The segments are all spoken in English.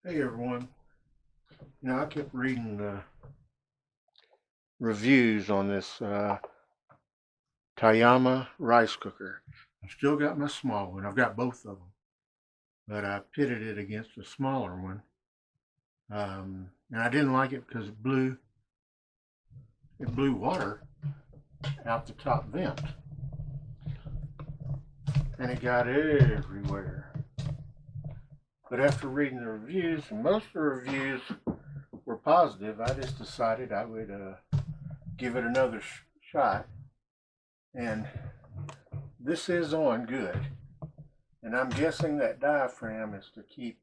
Hey everyone. I kept reading reviews on this Tayama Rice Cooker. I've still got my small one. I've got both of them, but I pitted it against a smaller one, and I didn't like it because it blew water out the top vent, and it got everywhere. But after reading the reviews, and most of the reviews were positive, I just decided I would give it another shot. And this is on good. And I'm guessing that diaphragm is to keep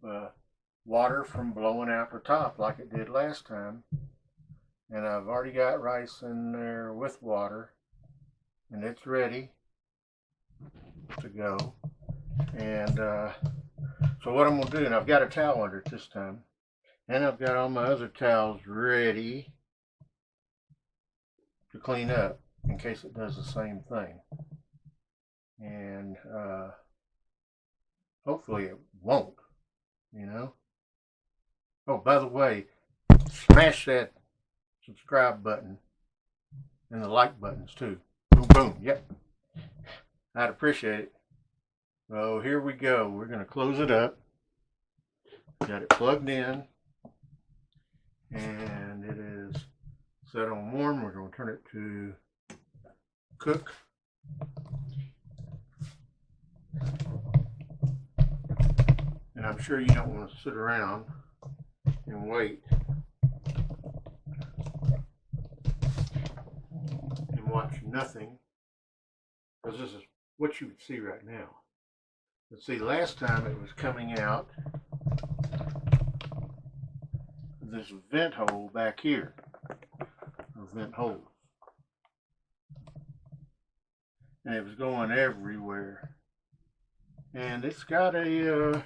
water from blowing out the top like it did last time. And I've already got rice in there with water, and it's ready to go. And so what I'm going to do, and I've got a towel under it this time, and I've got all my other towels ready to clean up in case it does the same thing. And hopefully it won't, you know. Oh, by the way, smash that subscribe button and the like buttons too. Boom, boom. Yep. I'd appreciate it. So here we go. We're going to close it up. Got it plugged in. And it is set on warm. We're going to turn it to cook. And I'm sure you don't want to sit around and wait and watch nothing, because this is what you would see right now. But see, last time it was coming out this vent hole back here, or vent hole, and it was going everywhere. And it's got your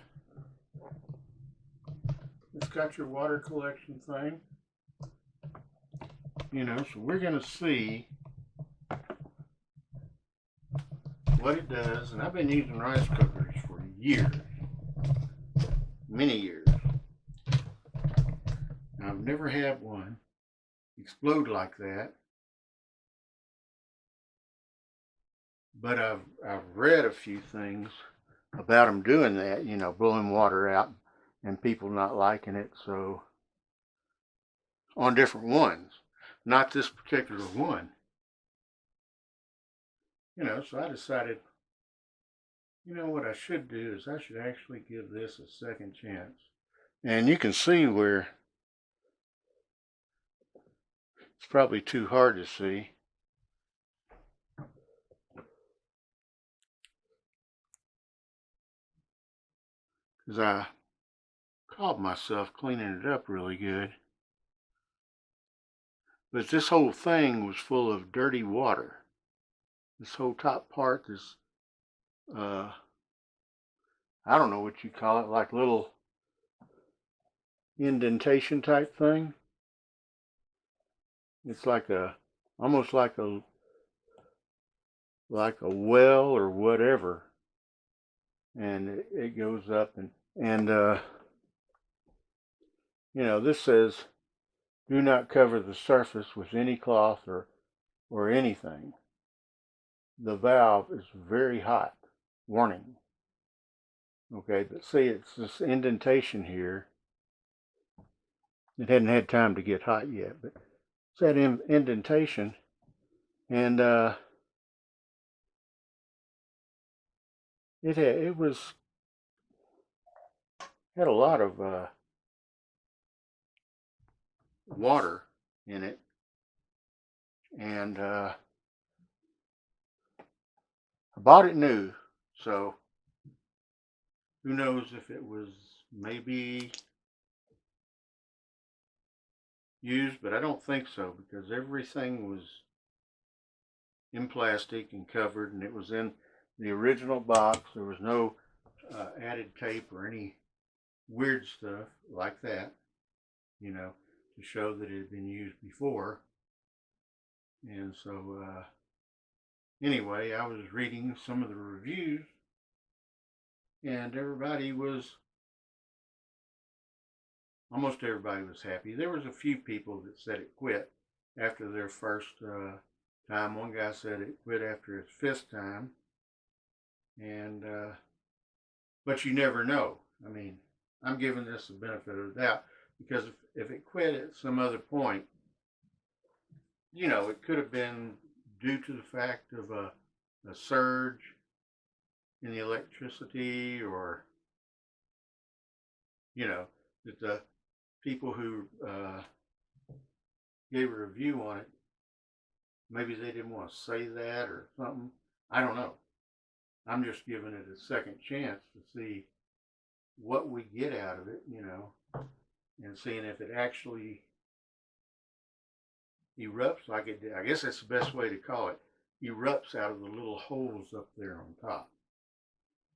water collection thing, so we're going to see what it does. And I've been using rice cookers for years, many years. I've never had one explode like that, but I've read a few things about them doing that, blowing water out and people not liking it. So on different ones, not this particular one, so I decided, what I should do is I should actually give this a second chance. And you can see where it's probably too hard to see. Because I caught myself cleaning it up really good. But this whole thing was full of dirty water. This whole top part, this, I don't know what you call it, like little indentation type thing. It's like almost like a well or whatever. And it goes up and this says, do not cover the surface with any cloth or anything. The valve is very hot. Warning. Okay, but see, it's this indentation here. It hadn't had time to get hot yet, but it's that indentation. And it had a lot of water in it, and I bought it new, so who knows if it was maybe used, but I don't think so, because everything was in plastic and covered, and it was in the original box. There was no added tape or any weird stuff like that, to show that it had been used before. And so anyway, I was reading some of the reviews, and everybody was almost everybody was happy. There was a few people that said it quit after their first time. One guy said it quit after his fifth time, and but you never know. I mean, I'm giving this the benefit of the doubt because if it quit at some other point, you know, it could have been due to the fact of a surge in the electricity, or you know, that the people who gave a review on it, maybe they didn't want to say that or something. I don't know. I'm just giving it a second chance to see what we get out of it, you know, and seeing if it actually erupts like it did. I guess that's the best way to call it. Erupts out of the little holes up there on top.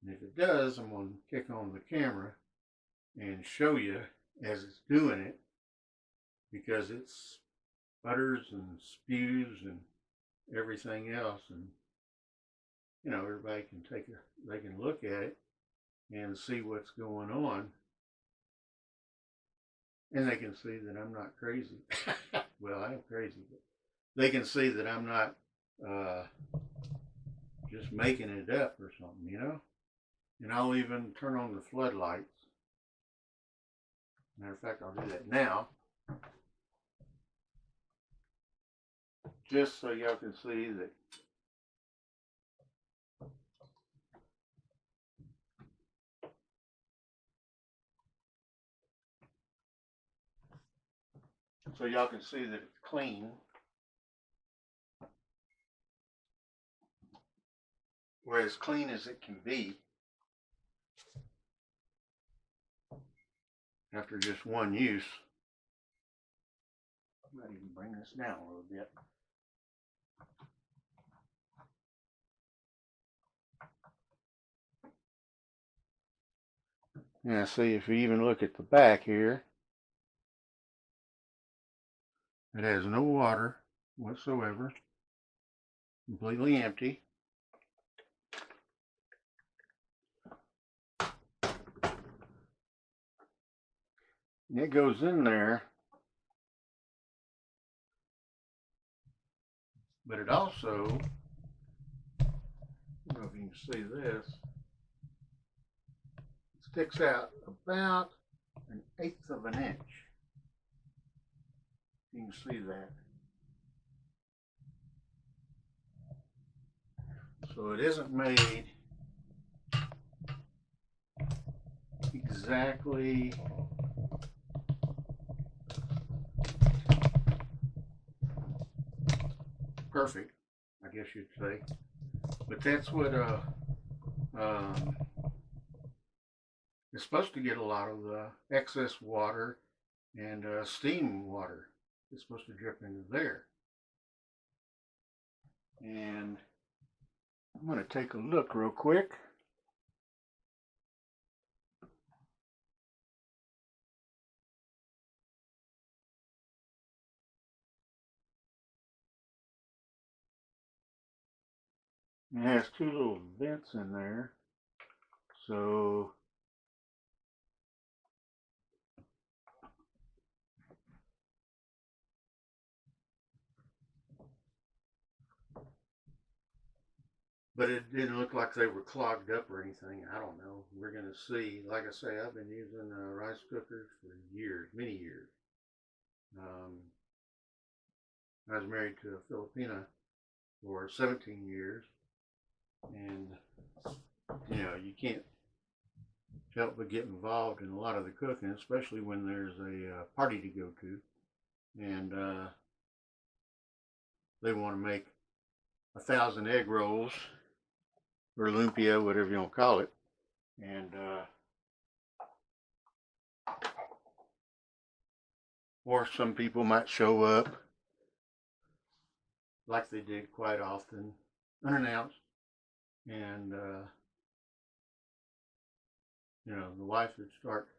And if it does, I'm going to kick on the camera and show you as it's doing it, because it sputters and spews and everything else, and you know, everybody can they can look at it and see what's going on, and they can see that I'm not crazy. Well, I am crazy, but they can see that I'm not just making it up or something, you know. And I'll even turn on the floodlights. Matter of fact, I'll do that now, just so y'all can see that it's clean, or as clean as it can be after just one use. I might even bring this down a little bit. Now see, if you even look at the back here, it has no water whatsoever, completely empty. And it goes in there, but it also, I don't know if you can see this, it sticks out about 1/8 of an inch. You can see that. So it isn't made exactly perfect, I guess you'd say. But that's what it's supposed to get a lot of the excess water and steam water. It's supposed to drip into there. And I'm going to take a look real quick. It has two little vents in there, so but it didn't look like they were clogged up or anything. I don't know. We're going to see. Like I say, I've been using rice cookers for years, many years. I was married to a Filipina for 17 years, and you know, you can't help but get involved in a lot of the cooking, especially when there's a party to go to, and they want to make 1,000 egg rolls or lumpia, whatever you want to call it, and or some people might show up like they did quite often, unannounced, and you know, the wife would start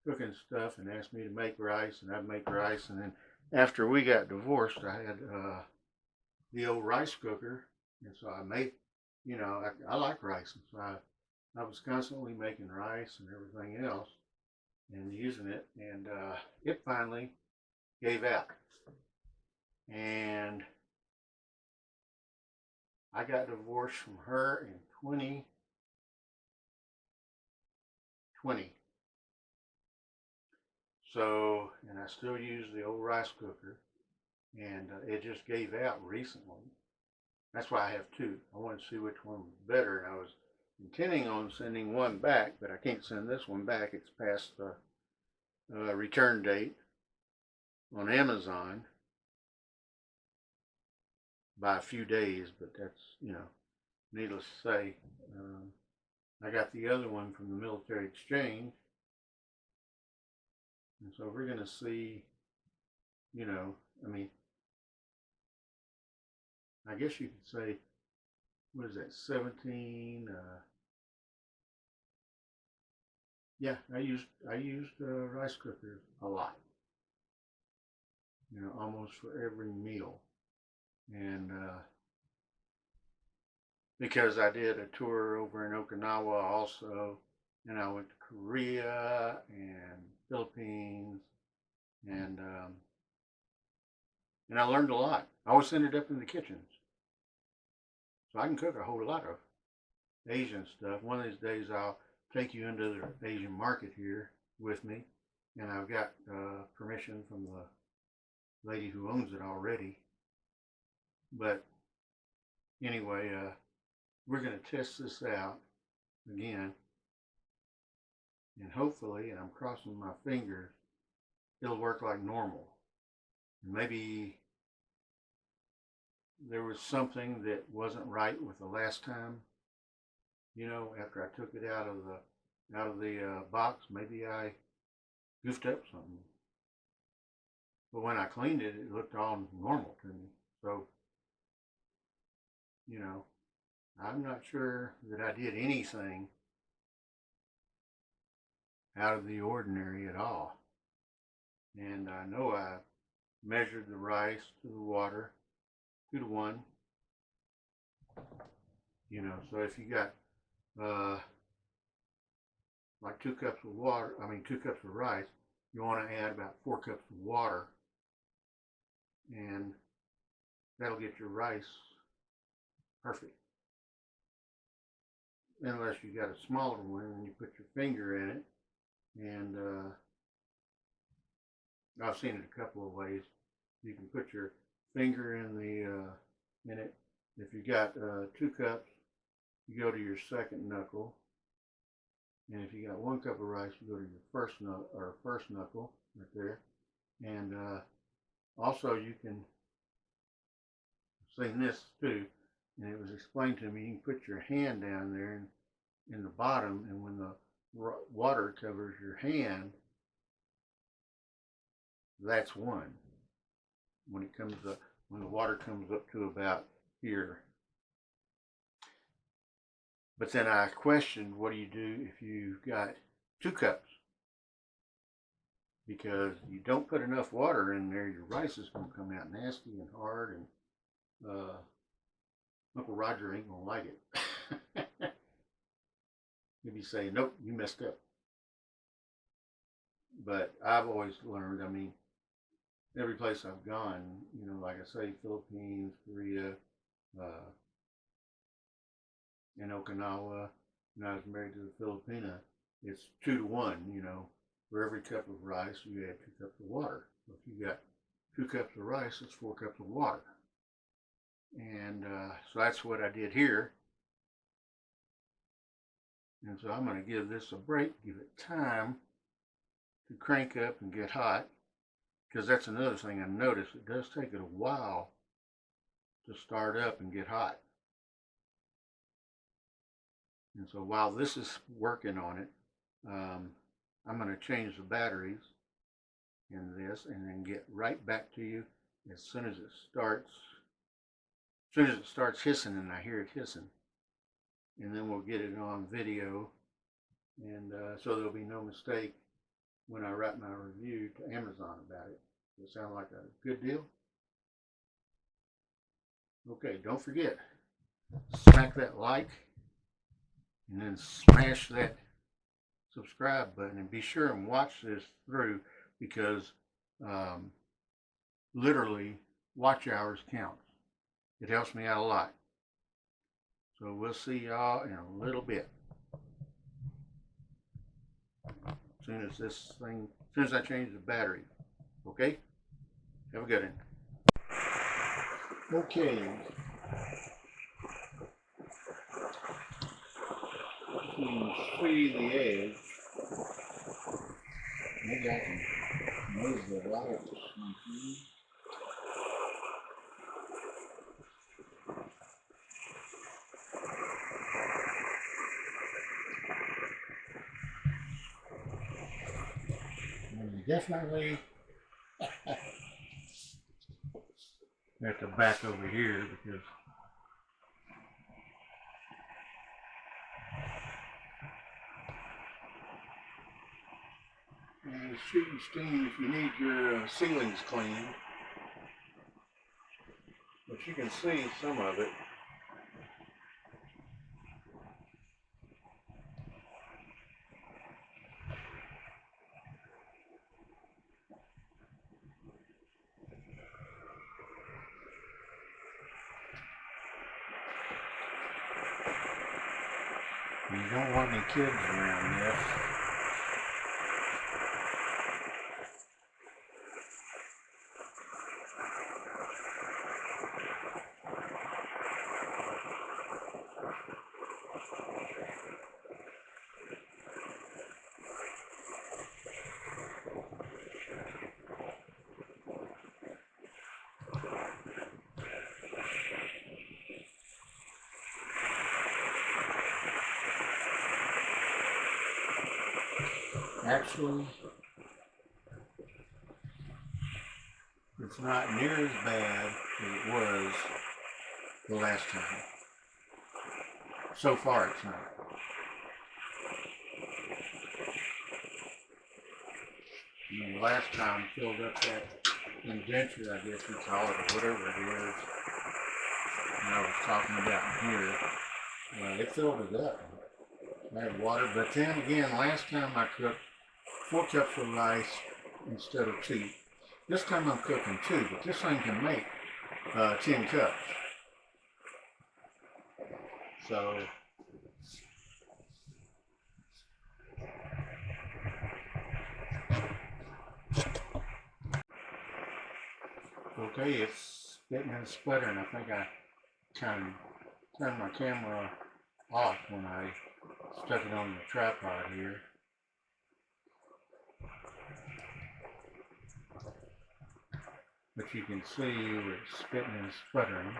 cooking stuff and ask me to make rice, and I'd make rice, and then after we got divorced, I had the old rice cooker, and so I made, you know, I like rice, and so I was constantly making rice and everything else, and using it, and it finally gave out. And I got divorced from her in 2020. So, and I still use the old rice cooker, and it just gave out recently. That's why I have two. I wanted to see which one was better, and I was intending on sending one back, but I can't send this one back. It's past the return date on Amazon by a few days, but that's, needless to say. I got the other one from the military exchange, and so we're going to see, I guess you could say, what is that, 17, yeah, I used rice cookers a lot, almost for every meal. And because I did a tour over in Okinawa also, and I went to Korea and Philippines, and I learned a lot. I always ended up in the kitchens, so I can cook a whole lot of Asian stuff. One of these days I'll take you into the Asian market here with me, and I've got permission from the lady who owns it already. But anyway, we're going to test this out again, and hopefully, and I'm crossing my fingers, it'll work like normal. Maybe there was something that wasn't right with the last time, after I took it out of the box. Maybe I goofed up something, but when I cleaned it, it looked all normal to me. So, I'm not sure that I did anything out of the ordinary at all. And I know I measured the rice to the water 2 to 1. So if you got like 2 cups of 2 cups of rice, you want to add about 4 cups of water, and that'll get your rice perfect. Unless you got a smaller one and you put your finger in it, and I've seen it a couple of ways. You can put your finger in it. If you got 2 cups, you go to your second knuckle, and if you got 1 cup of rice, you go to your first knuckle right there. And also you can, I've seen this too, and it was explained to me, you can put your hand down there in the bottom, and when the water covers your hand, that's 1. When the water comes up to about here. But then I questioned, what do you do if you've got 2 cups? Because you don't put enough water in there, your rice is going to come out nasty and hard, and Uncle Roger ain't going to like it. He'd be saying, nope, you messed up. But I've always learned, every place I've gone, like I say, Philippines, Korea, in Okinawa, when I was married to a Filipina, it's 2 to 1, for every cup of rice, you add 2 cups of water. So if you got 2 cups of rice, it's 4 cups of water. And so that's what I did here. And so I'm going to give this a break, give it time to crank up and get hot, because that's another thing I noticed. It does take it a while to start up and get hot. And so while this is working on it, I'm going to change the batteries in this, and then get right back to you as soon as it starts hissing, and I hear it hissing. And then we'll get it on video, and so there'll be no mistake when I write my review to Amazon about it. Does it sound like a good deal? Okay, don't forget, smack that like, and then smash that subscribe button, and be sure and watch this through, because literally watch hours counts. It helps me out a lot. So we'll see y'all in a little bit. As soon as I change the battery. Okay? Have a good one. Okay. You can see the edge. Maybe I can move the light or something. Definitely have to back over here because shooting steam if you need your ceilings cleaned. But you can see some of it. You don't want any kids around this. Actually, it's not near as bad as it was the last time. So far, it's not. The last time filled up that indenture, I guess you call it, or whatever it is, and I was talking about here. It filled it up. I had water, but then again, last time I cooked 4 cups of rice instead of 2. This time I'm cooking 2, but this thing can make 10 cups. So okay, it's spitting and sputtering. I think I kind of turned my camera off when I stuck it on the tripod here. But you can see where it's spitting and sputtering.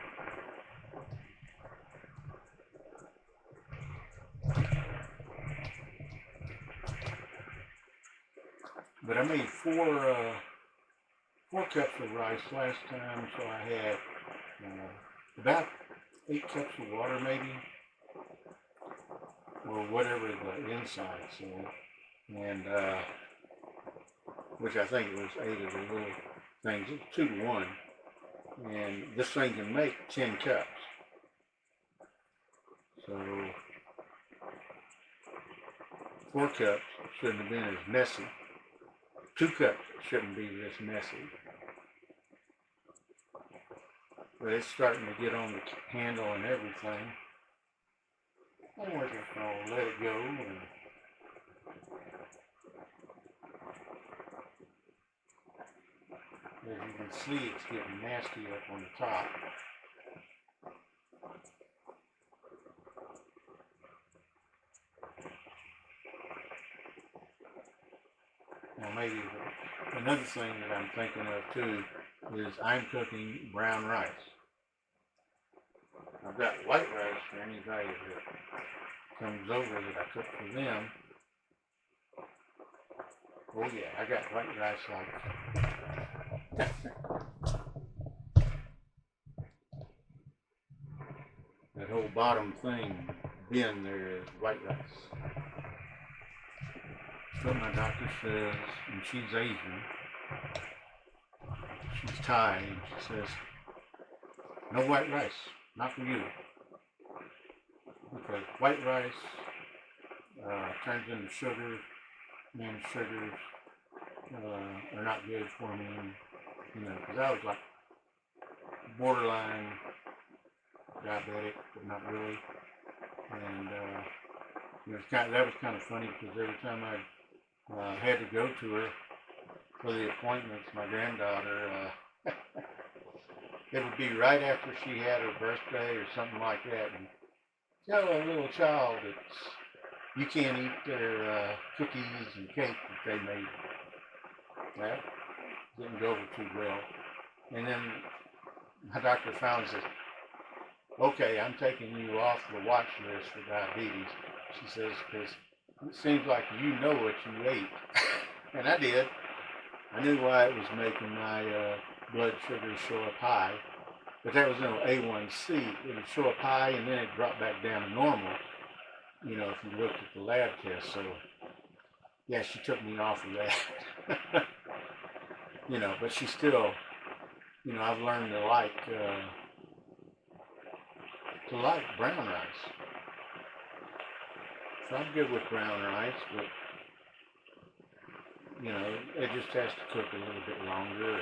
But I made 4 cups of rice last time, so I had about 8 cups of water maybe, or whatever the inside said, and which I think it was 8 of the little things. It's 2 to 1, and this thing can make 10 cups. So 4 cups shouldn't have been as messy. 2 cups shouldn't be this messy. But it's starting to get on the handle and everything. We're just going to let it go. And as you can see, it's getting nasty up on the top. Now maybe another thing that I'm thinking of too is I'm cooking brown rice. I've got white rice for anybody that comes over that I cook for them. Oh yeah, I got white rice like that whole bottom thing bin there is white rice. That's what my doctor says, and she's Asian. She's Thai, and she says, no white rice, not for you. Because white rice turns into sugar, and sugars are not good for me. And, you know, because I was like borderline diabetic, but not really. And it was that was kind of funny because every time I had to go to her for the appointments, my granddaughter, it would be right after she had her birthday or something like that. And tell a little child that you can't eat their cookies and cake that they made. That didn't go over too well. And then my doctor finally says, okay, I'm taking you off the watch list for diabetes. She says, because it seems like you know what you ate. And I did. I knew why it was making my blood sugar show up high. But that was no A1C. It would show up high and then it dropped back down to normal, you know, if you looked at the lab test. So, yeah, she took me off of that. You know, but she still, you know, I've learned to like brown rice. So I'm good with brown rice, but, you know, it just has to cook a little bit longer.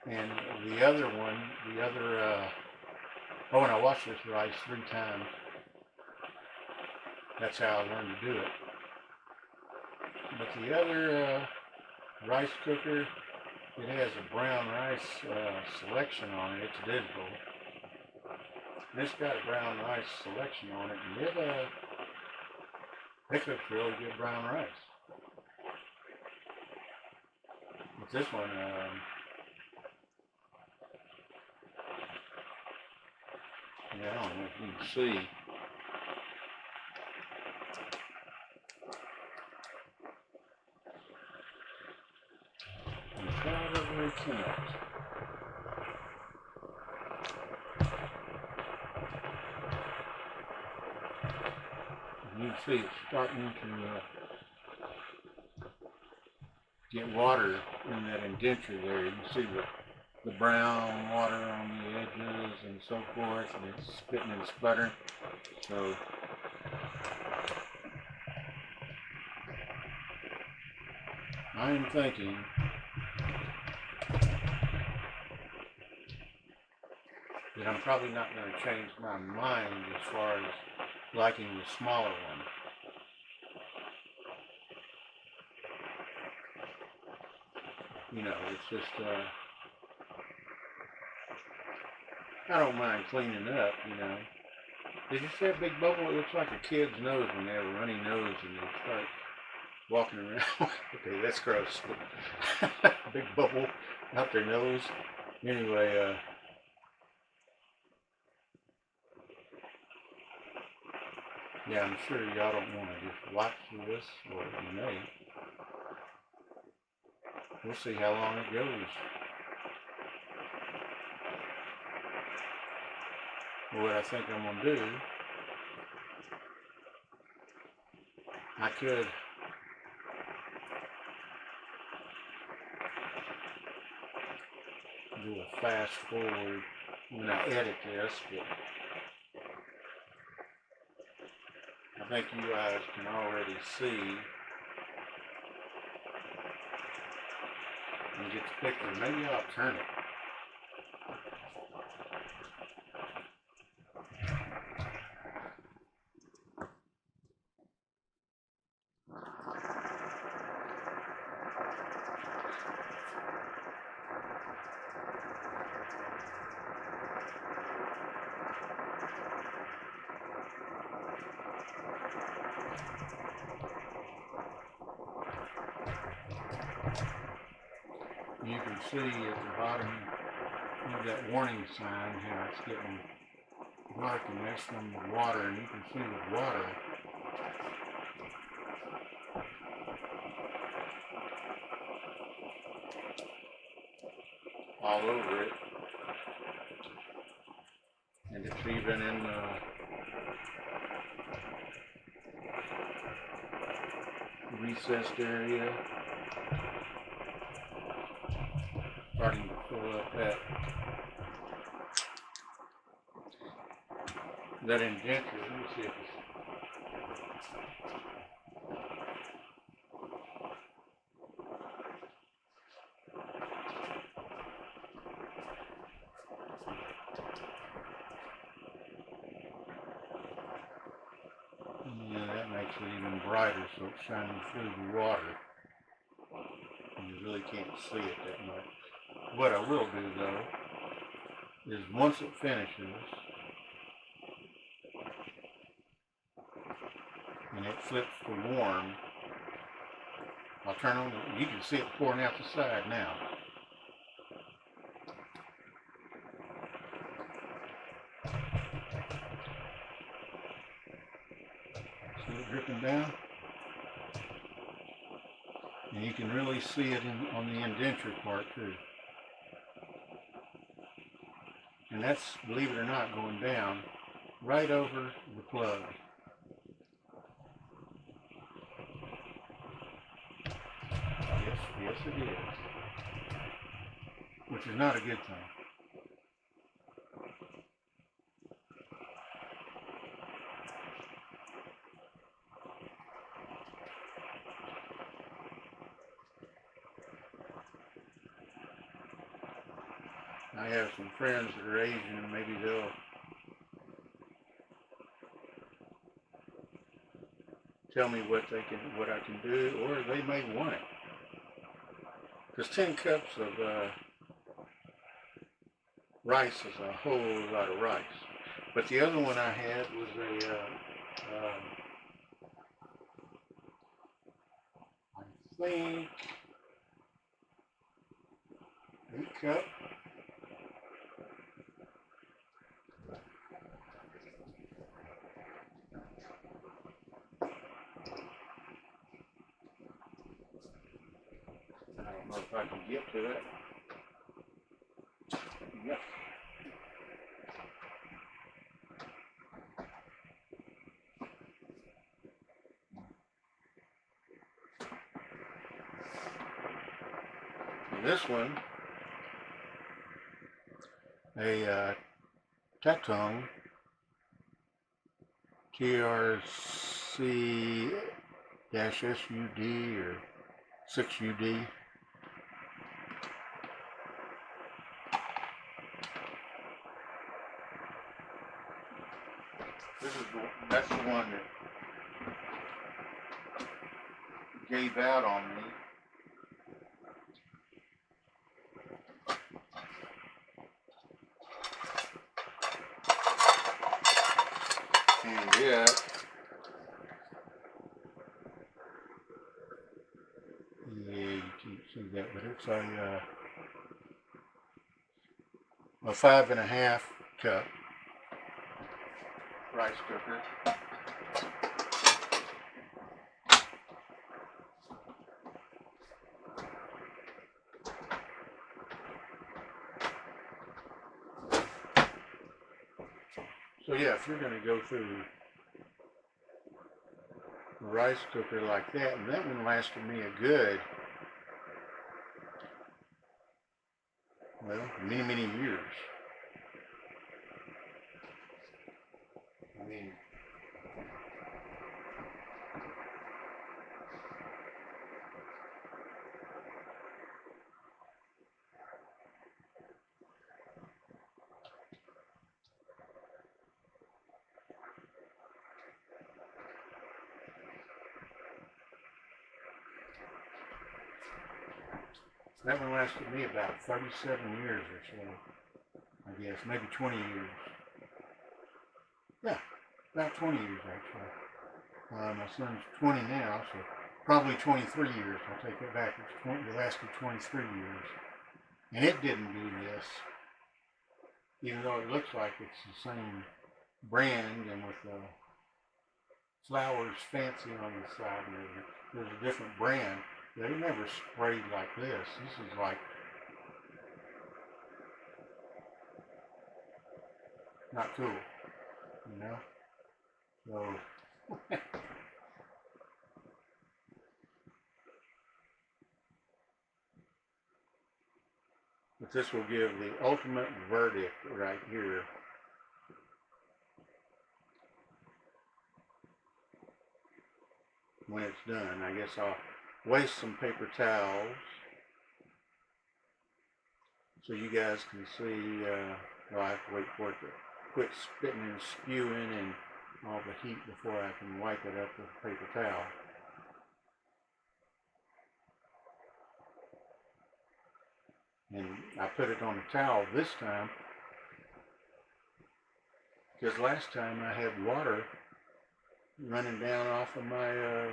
And the other one, oh, and I washed this rice 3 times. That's how I learned to do it. But the other rice cooker, it has a brown rice selection on it. It's digital. This got a brown rice selection on it, and it cooks really good brown rice. But this one, yeah, I don't know if you can see. You probably can't. You can see it's starting to get water in that indenture there. You can see the brown water on the edges and so forth, and it's spitting and sputtering. So I'm thinking that I'm probably not going to change my mind as far as liking the smaller one. You know, it's just, I don't mind cleaning up, you know. Did you see that big bubble? It looks like a kid's nose when they have a runny nose and they start walking around. Okay, that's gross. Big bubble out their nose. Anyway, yeah, I'm sure y'all don't want to just watch this, or you may. We'll see how long it goes. What I think I'm going to do, I could do a fast forward when I edit this, but I think you guys can already see and get the picture. Maybe I'll turn it. You can see at the bottom of that warning sign how it's getting dark, and that's from the water, and you can see the water all over it, and it's even in the recessed area, starting to fill up that indenture. Let me see if it's Yeah, that makes it even brighter, so it's shining through the water. You really can't see it that much. What I will do though is once it finishes and it flips to warm, I'll turn on the, you can see it pouring out the side now. See it dripping down? And you can really see it on the indenture part too. And that's, believe it or not, going down right over the plug. Yes it is. Which is not a good thing. I have some friends that are Asian, and maybe they'll tell me what I can do, or they may want it. Because 10 cups of rice is a whole lot of rice. But the other one I had was I think 8 cup. I don't know if I can get to it. Yep. And this one, a Tatong TRC-SUD or 6UD. That's the one that gave out on me. And yeah, you can't see that, but it's a 5.5 cup rice cooker. So yeah, if you're going to go through a rice cooker like that, and that one lasted me a good, well, many years. I mean, that one lasted me about 37 years or so, I guess, maybe 20 years. Yeah, about 20 years actually. My son's 20 now, so probably 23 years. I'll take that back. It lasted 23 years. And it didn't do this, even though it looks like it's the same brand and with the flowers fancy on the side and everything. There's a different brand. They never sprayed like this. This is like not cool, you know? So but this will give the ultimate verdict right here. when it's done. I guess I'll waste some paper towels so you guys can see. Well, I have to wait for it to quit spitting and spewing and all the heat before I can wipe it up with a paper towel. And I put it on a towel this time because last time I had water running down off of my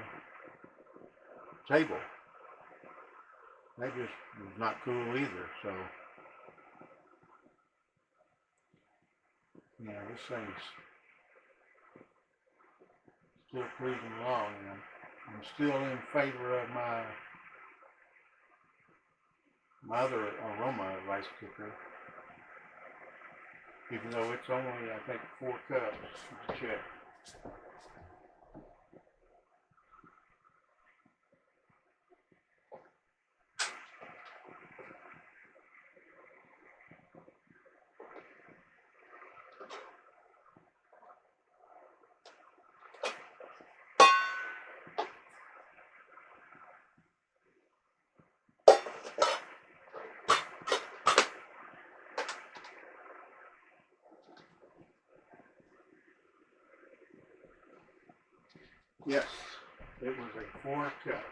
table. That just was not cool either. So, yeah, this thing's still cruising along, and I'm still in favor of my other aroma rice cooker, even though it's only, I think, 4 cups to check. Yes, it was a 4 cup.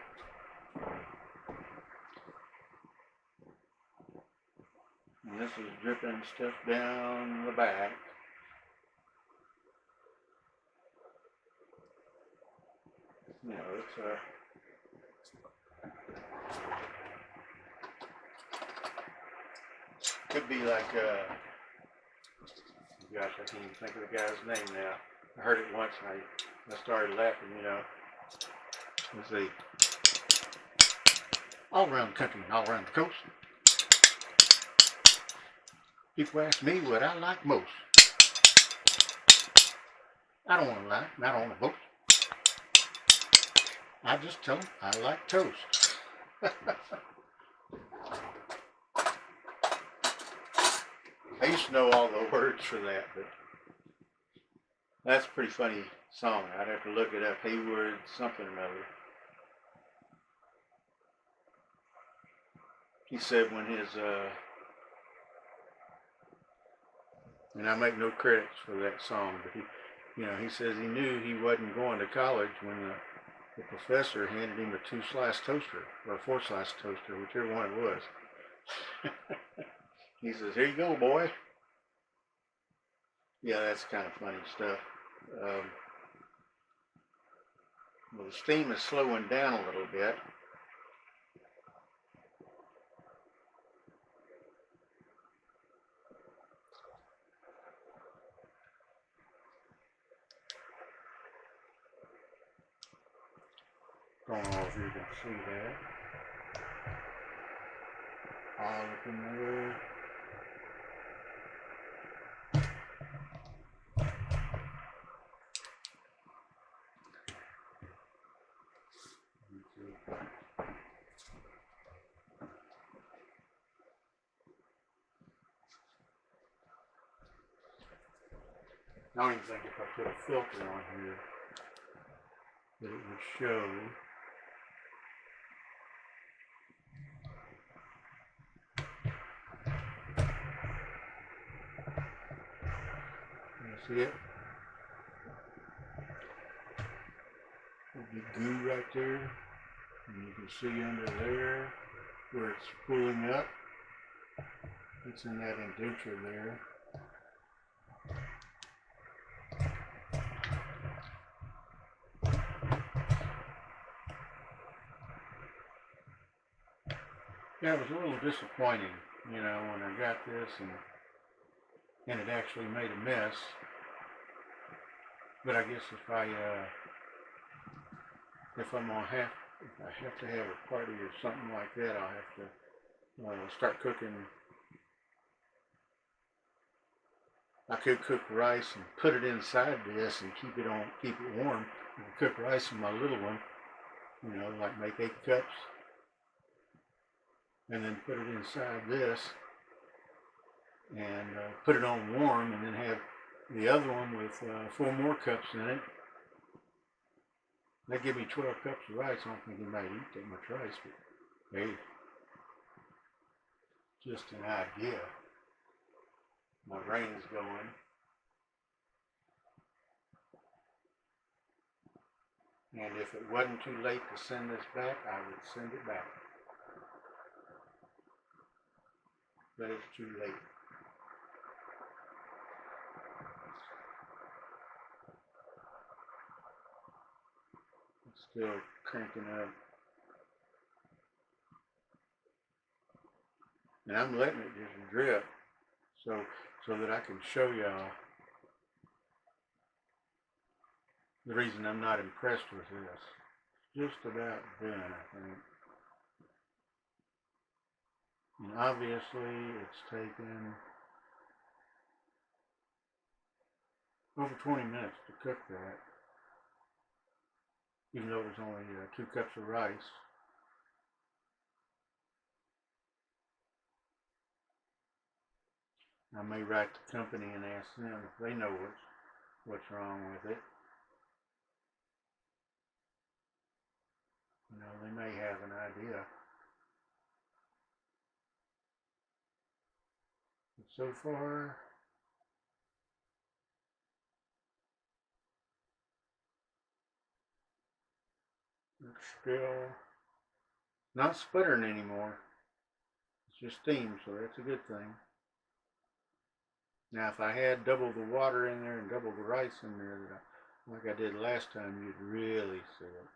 And this is dripping stuff down the back. You know, it's could be like gosh, I can't even think of the guy's name now. I heard it once and I started laughing, you know. Let's see. All around the country and all around the coast, people ask me what I like most. I don't want to lie, I don't want to boast. I just tell them I like toast. I used to know all the words for that, but that's a pretty funny song. I'd have to look it up. Hayward something or other. He said when his, and I make no credits for that song, but he says he knew he wasn't going to college when the professor handed him a 2-slice toaster, or a 4-slice toaster, whichever one it was. He says, "Here you go, boy." Yeah, that's kind of funny stuff. Well, the steam is slowing down a little bit. Don't know if you can see that. All up in there. I don't even think if I put a filter on here that it would show. You see it? There'll be goo right there. And you can see under there where it's pulling up. It's in that indenture there. Yeah, it was a little disappointing, when I got this and it actually made a mess. But I guess if I have to have a party or something like that, I'll have to start cooking. I could cook rice and put it inside this and keep it warm. I could cook rice in my little one, like make 8 cups. And then put it inside this and put it on warm, and then have the other one with 4 more cups in it, They give me 12 cups of rice. I don't think anybody eat that much rice, but hey, just an idea. My brain's going. And if it wasn't too late to send this back, I would send it back. But it's too late. It's still cranking up. And I'm letting it just drip so that I can show y'all the reason I'm not impressed with this. Just about done, I think. And obviously it's taken over 20 minutes to cook that, even though it was only 2 cups of rice. I may write the company and ask them if they know what's wrong with it. You know, they may have an idea. But so far, it's still not sputtering anymore. It's just steam, so that's a good thing. Now, if I had double the water in there and double the rice in there, like I did last time, you'd really see it.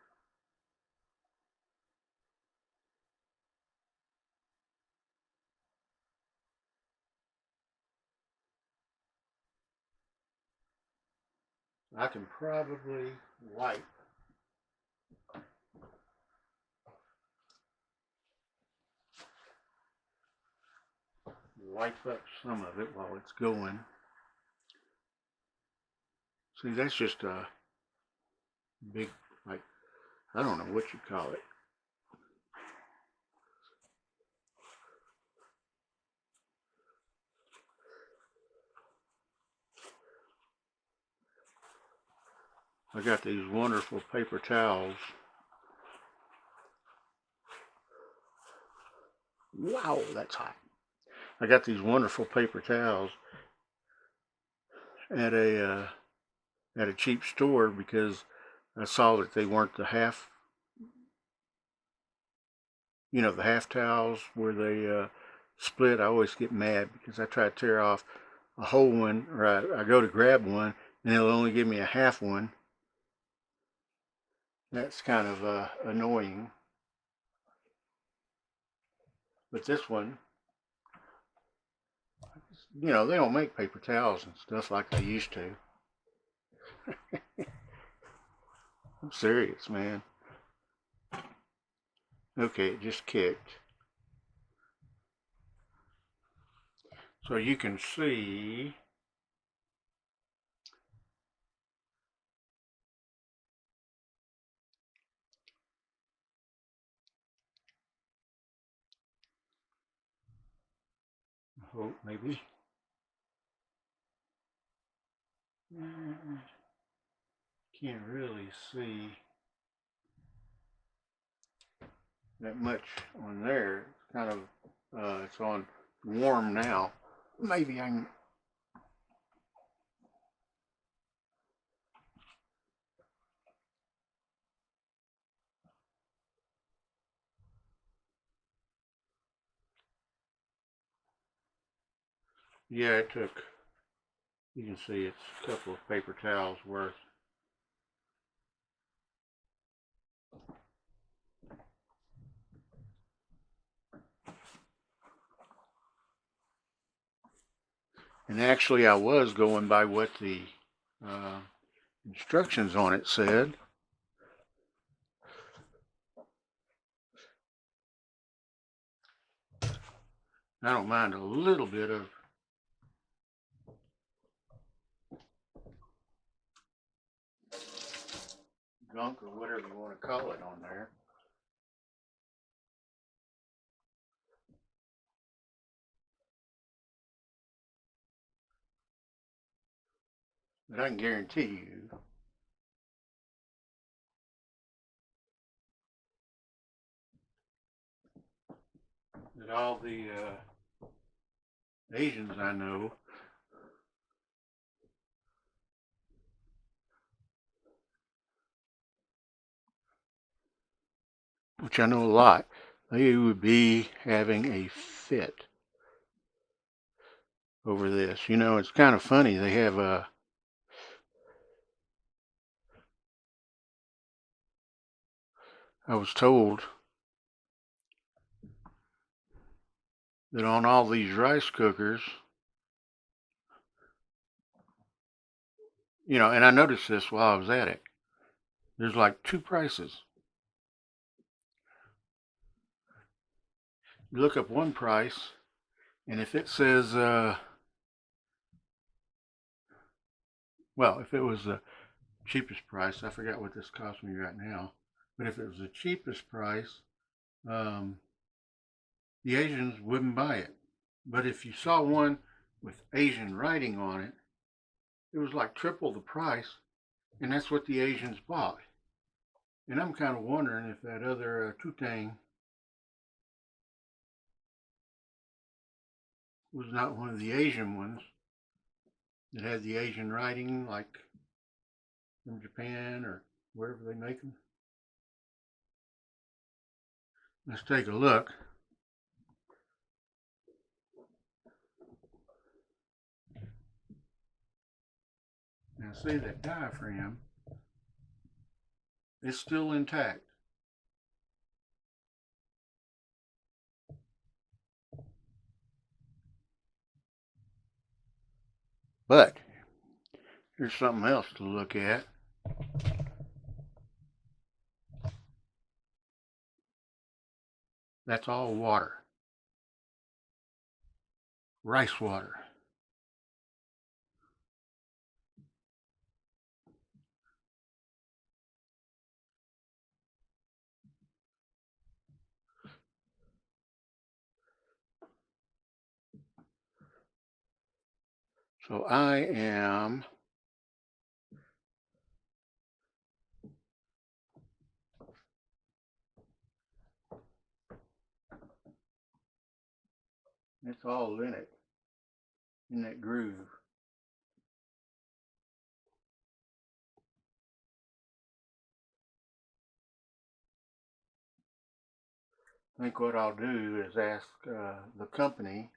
I can probably wipe up some of it while it's going. See, that's just a big, like, I don't know what you call it. I got these wonderful paper towels. Wow, that's hot. I got these wonderful paper towels at a cheap store because I saw that they weren't the half, the half towels where they split. I always get mad because I try to tear off a whole one, or I go to grab one and they'll only give me a half one. That's kind of annoying. But this one, they don't make paper towels and stuff like they used to. I'm serious, man. Okay, it just kicked. So you can see I hope maybe. Can't really see that much on there. It's kind of it's on warm now. Maybe I can. Yeah, it took. You can see it's a couple of paper towels worth. And actually, I was going by what the uh, instructions on it said. I don't mind a little bit of gunk or whatever you want to call it on there. But I can guarantee you that all the Asians I know which I know a lot, they would be having a fit over this. You know, it's kind of funny. They have I was told that on all these rice cookers, you know, and I noticed this while I was at it, there's like two prices. You look up one price, and if it says, well, if it was the cheapest price, I forgot what this cost me right now, but if it was the cheapest price, um, the Asians wouldn't buy it. But if you saw one with Asian writing on it, it was like triple the price, and that's what the Asians bought. And I'm kind of wondering if that other tutang was not one of the Asian ones that had the Asian writing, like from Japan or wherever they make them. Let's take a look. Now see that diaphragm is still intact. But here's something else to look at. That's all water. Rice water. So I am it's all in it, in that groove. I think what I'll do is ask the company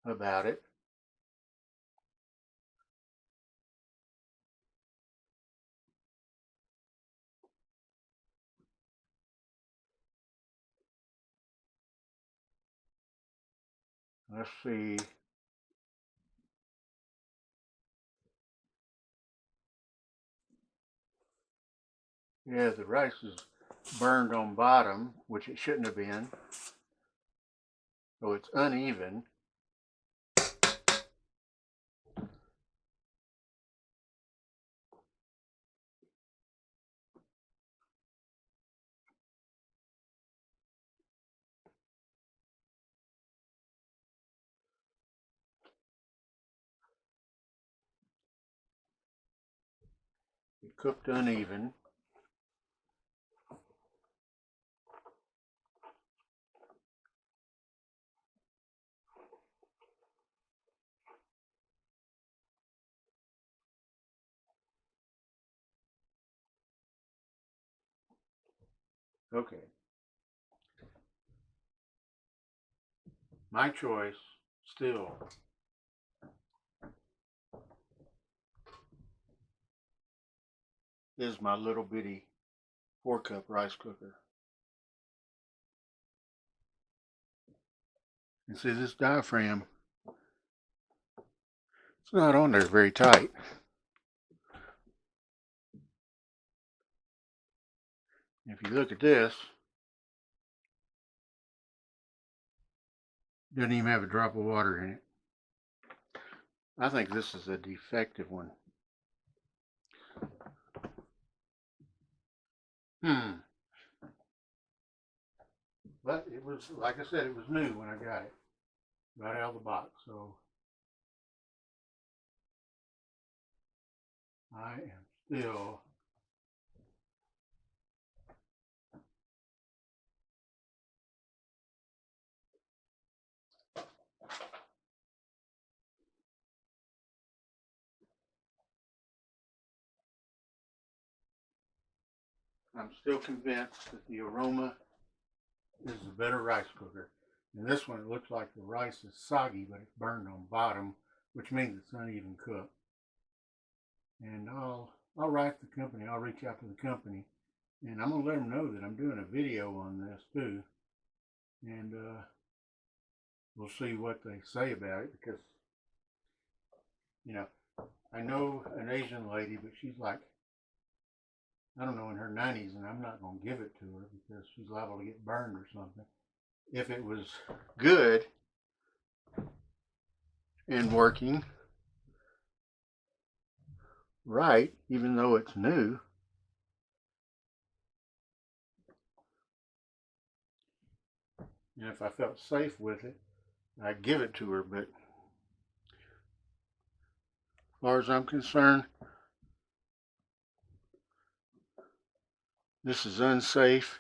about it. Let's see. Yeah, the rice is burned on bottom, which it shouldn't have been. So it's uneven. It cooked uneven. Okay. My choice still is my little bitty 4-cup rice cooker. And see this diaphragm, it's not on there very tight. If you look at this, it doesn't even have a drop of water in it. I think this is a defective one. But it was, like I said, it was new when I got it. Right out of the box. So I am still I'm still convinced that the Aroma is the better rice cooker. And this one, it looks like the rice is soggy, but it's burned on bottom, which means it's uneven cooked. And I'll write the company. I'll reach out to the company, and I'm gonna let them know that I'm doing a video on this too. And we'll see what they say about it, because you know, I know an Asian lady, but she's like, I don't know, in her 90s, and I'm not going to give it to her because she's liable to get burned or something. If it was good and working right, even though it's new, and if I felt safe with it, I'd give it to her. But as far as I'm concerned, this is unsafe.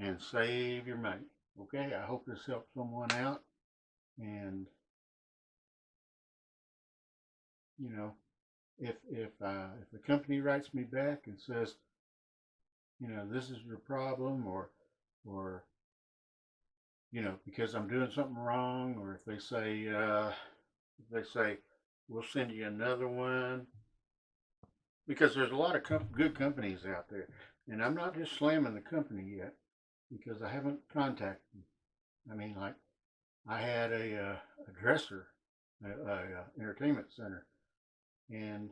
And save your money. Okay, I hope this helps someone out. And you know, if the company writes me back and says, you know, this is your problem, or you know, because I'm doing something wrong, or if they say we'll send you another one, because there's a lot of good companies out there, and I'm not just slamming the company yet because I haven't contacted them. I mean, like, I had a dresser, a entertainment center, and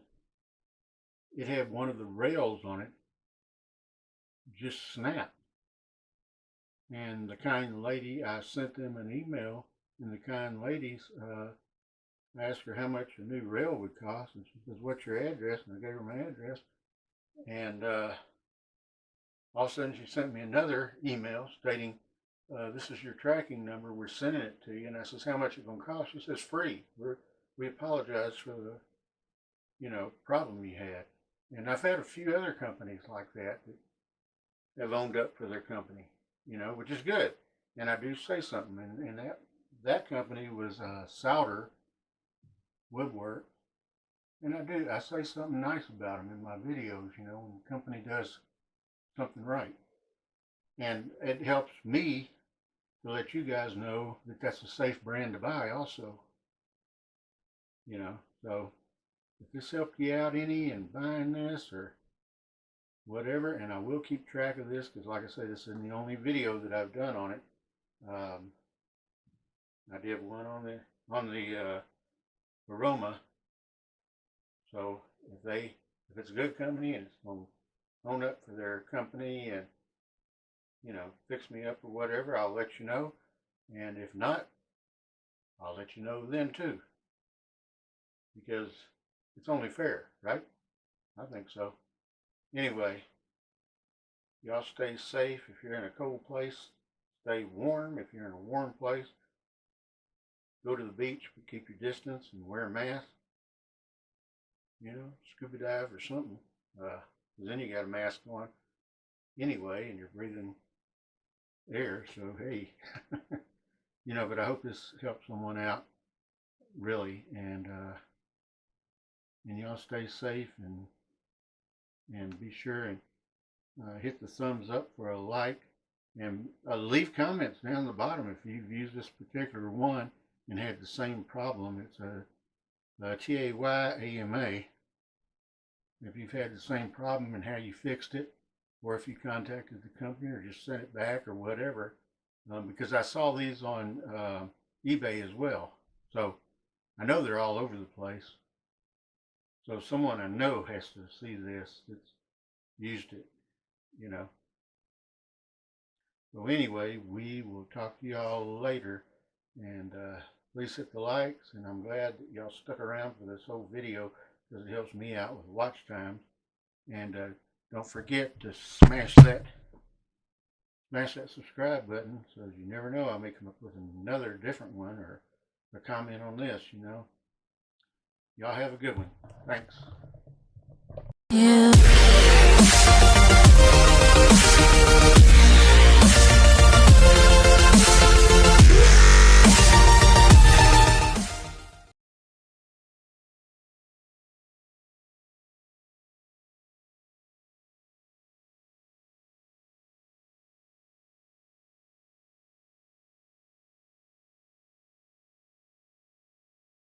it had one of the rails on it just snapped. And the kind lady, I sent them an email, and the kind ladies, I asked her how much a new rail would cost, and she says, "What's your address?" And I gave her my address, and all of a sudden she sent me another email stating, "This is your tracking number. We're sending it to you." And I says, "How much is it going to cost?" She says, "Free. We apologize for the, you know, problem you had." And I've had a few other companies like that have owned up for their company, you know, which is good. And I do say something, and that company was Souter Woodwork, and I say something nice about them in my videos, you know, when the company does something right. And it helps me to let you guys know that that's a safe brand to buy also, you know. So if this helped you out any in buying this or whatever, and I will keep track of this, because like I say, this isn't the only video that I've done on it. I did one on the Aroma. So if it's a good company and it's going to own up for their company and, you know, fix me up or whatever, I'll let you know. And if not, I'll let you know then too, because it's only fair, right? I think so. Anyway, y'all stay safe. If you're in a cold place, stay warm. If you're in a warm place, go to the beach, but keep your distance and wear a mask. You know, scuba dive or something. Because then you got a mask on anyway, and you're breathing air. So hey, you know. But I hope this helps someone out, really, and y'all stay safe, and be sure and hit the thumbs up for a like, and leave comments down the bottom if you've used this particular one and had the same problem. It's a Tayama. If you've had the same problem and how you fixed it, or if you contacted the company or just sent it back or whatever, because I saw these on eBay as well. So I know they're all over the place. So someone I know has to see this that's used it, you know. So anyway, we will talk to y'all later, and please hit the likes, and I'm glad that y'all stuck around for this whole video because it helps me out with watch times. And don't forget to smash that subscribe button, so you never know, I may come up with another different one or a comment on this, you know. Y'all have a good one. Thanks. Yeah.